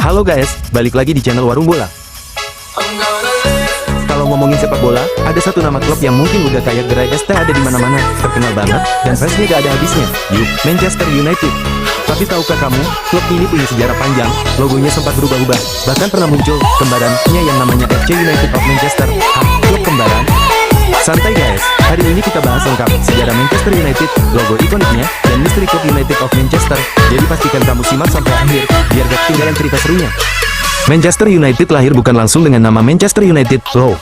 Halo guys, balik lagi di channel Warung Bola. Kalau ngomongin sepak bola, ada satu nama klub yang mungkin udah kayak gerai ST ada di mana-mana, terkenal banget, dan fansnya gak ada habisnya. Yuk, Manchester United. Tapi tahukah kamu, klub ini punya sejarah panjang, logonya sempat berubah-ubah, bahkan pernah muncul kembarannya yang namanya FC United of Manchester. Klub kembaran? Santai guys, hari ini kita bahas lengkap sejarah Manchester United, logo ikoniknya, dan misteri klub United of Manchester. Jadi pastikan kamu simak sampai akhir, biar gak ketinggalan cerita serunya. Manchester United lahir bukan langsung dengan nama Manchester United, loh.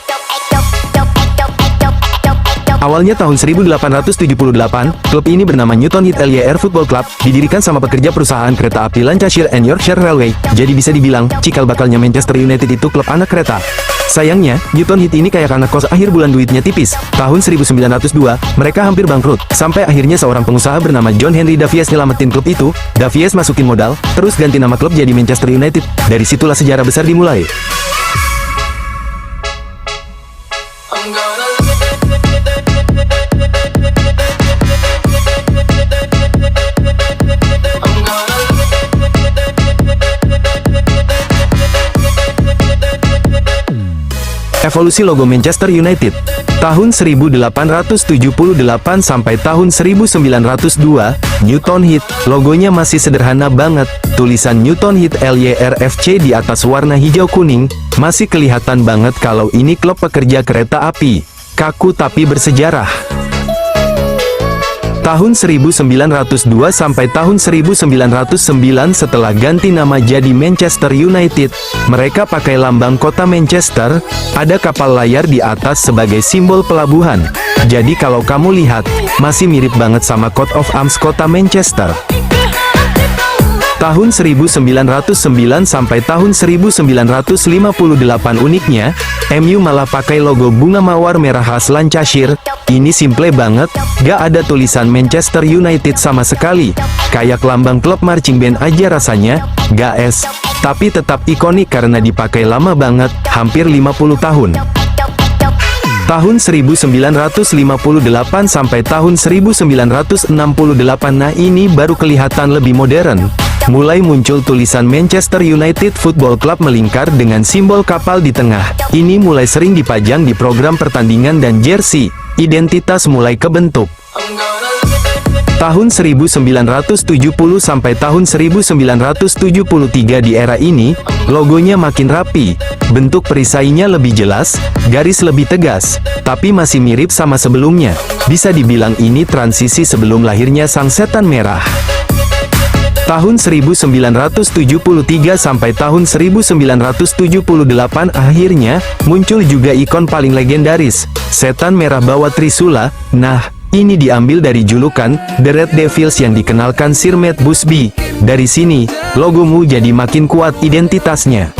Awalnya tahun 1878, klub ini bernama Newton Heath LYR Football Club, didirikan sama pekerja perusahaan kereta api Lancashire and Yorkshire Railway. Jadi bisa dibilang, cikal bakalnya Manchester United itu klub anak kereta. Sayangnya, Newton Heath ini kayak anak kos akhir bulan duitnya tipis. Tahun 1902, mereka hampir bangkrut. Sampai akhirnya seorang pengusaha bernama John Henry Davies nyelamatin klub itu. Davies masukin modal, terus ganti nama klub jadi Manchester United. Dari situlah sejarah besar dimulai. Evolusi logo Manchester United. Tahun 1878 sampai tahun 1902, Newton Heath, logonya masih sederhana banget. Tulisan Newton Heath LYR FC di atas warna hijau kuning, masih kelihatan banget kalau ini klub pekerja kereta api. Kaku tapi bersejarah. Tahun 1902 sampai tahun 1909 setelah ganti nama jadi Manchester United, mereka pakai lambang kota Manchester, ada kapal layar di atas sebagai simbol pelabuhan. Jadi kalau kamu lihat, masih mirip banget sama coat of arms kota Manchester. Tahun 1909 sampai tahun 1958 uniknya, MU malah pakai logo bunga mawar merah khas Lancashire. Ini simple banget, gak ada tulisan Manchester United sama sekali. Kayak lambang klub marching band aja rasanya, guys. Tapi tetap ikonik karena dipakai lama banget, hampir 50 tahun. Tahun 1958 sampai tahun 1968, nah ini baru kelihatan lebih modern. Mulai muncul tulisan Manchester United Football Club melingkar dengan simbol kapal di tengah. Ini mulai sering dipajang di program pertandingan dan jersey. Identitas mulai kebentuk. Tahun 1970 sampai tahun 1973 di era ini, logonya makin rapi. Bentuk perisainya lebih jelas, garis lebih tegas, tapi masih mirip sama sebelumnya. Bisa dibilang ini transisi sebelum lahirnya sang setan merah. Tahun 1973 sampai tahun 1978 akhirnya, muncul juga ikon paling legendaris, setan merah bawa trisula. Nah, ini diambil dari julukan, The Red Devils yang dikenalkan Sir Matt Busby. Dari sini, logomu jadi makin kuat identitasnya.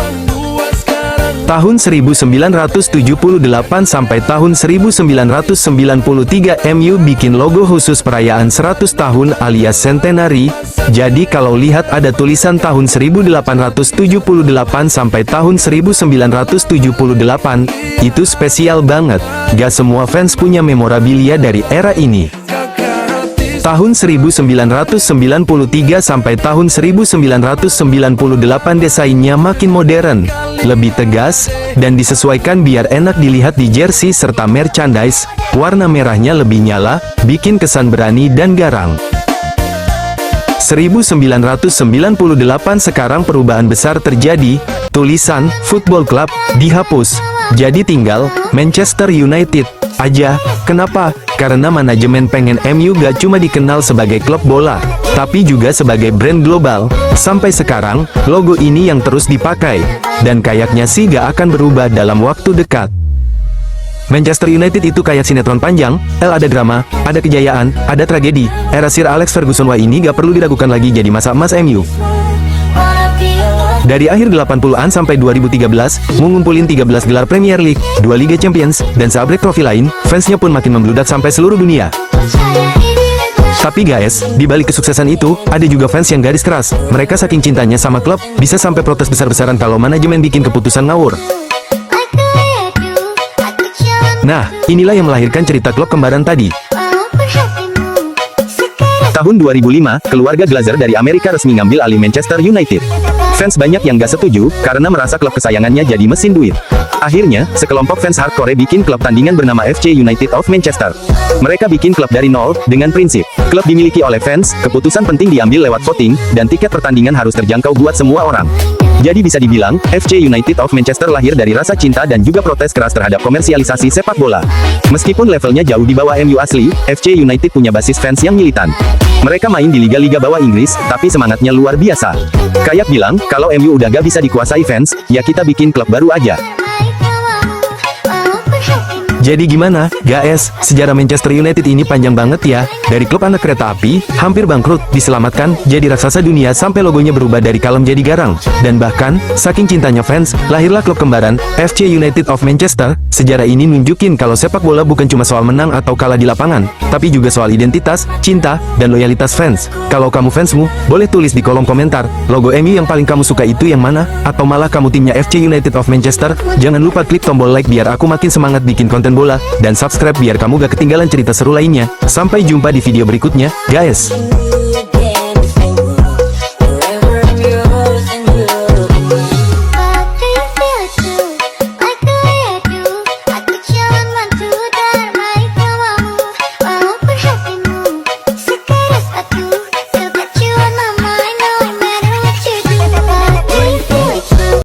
Tahun 1978 sampai tahun 1993 MU bikin logo khusus perayaan 100 tahun alias Centenary. Jadi kalau lihat ada tulisan tahun 1878 sampai tahun 1978, itu spesial banget. Gak semua fans punya memorabilia dari era ini. Tahun 1993 sampai tahun 1998 desainnya makin modern, lebih tegas, dan disesuaikan biar enak dilihat di jersey serta merchandise. Warna merahnya lebih nyala, bikin kesan berani dan garang. 1998 sekarang perubahan besar terjadi, tulisan Football Club dihapus, jadi tinggal Manchester United aja. Kenapa? Karena manajemen pengen MU gak cuma dikenal sebagai klub bola, tapi juga sebagai brand global. Sampai sekarang, logo ini yang terus dipakai, dan kayaknya sih gak akan berubah dalam waktu dekat. Manchester United itu kayak sinetron panjang, ada drama, ada kejayaan, ada tragedi. Era Sir Alex Ferguson ini gak perlu diragukan lagi jadi masa emas MU. Dari akhir 80-an sampai 2013, ngumpulin 13 gelar Premier League, 2 Liga Champions, dan seabrek trofi lain, fansnya pun makin membludak sampai seluruh dunia. Tapi guys, di balik kesuksesan itu, ada juga fans yang garis keras. Mereka saking cintanya sama klub, bisa sampai protes besar-besaran kalau manajemen bikin keputusan ngawur. Nah, inilah yang melahirkan cerita klub kembaran tadi. Tahun 2005, keluarga Glazer dari Amerika resmi ngambil alih Manchester United. Fans banyak yang gak setuju, karena merasa klub kesayangannya jadi mesin duit. Akhirnya, sekelompok fans hardcore bikin klub tandingan bernama FC United of Manchester. Mereka bikin klub dari nol, dengan prinsip, klub dimiliki oleh fans, keputusan penting diambil lewat voting, dan tiket pertandingan harus terjangkau buat semua orang. Jadi bisa dibilang, FC United of Manchester lahir dari rasa cinta dan juga protes keras terhadap komersialisasi sepak bola. Meskipun levelnya jauh di bawah MU asli, FC United punya basis fans yang militan. Mereka main di liga-liga bawah Inggris, tapi semangatnya luar biasa. Kayak bilang, kalau MU udah gak bisa dikuasai fans, ya kita bikin klub baru aja. Jadi gimana, guys? Sejarah Manchester United ini panjang banget ya. Dari klub anak kereta api, hampir bangkrut, diselamatkan, jadi raksasa dunia sampai logonya berubah dari kalem jadi garang. Dan bahkan, saking cintanya fans, lahirlah klub kembaran, FC United of Manchester. Sejarah ini nunjukin kalau sepak bola bukan cuma soal menang atau kalah di lapangan, tapi juga soal identitas, cinta, dan loyalitas fans. Kalau kamu fansmu, boleh tulis di kolom komentar, logo MU yang paling kamu suka itu yang mana? Atau malah kamu timnya FC United of Manchester? Jangan lupa klik tombol like biar aku makin semangat bikin konten bola, dan subscribe biar kamu gak ketinggalan cerita seru lainnya. Sampai jumpa di video berikutnya, guys.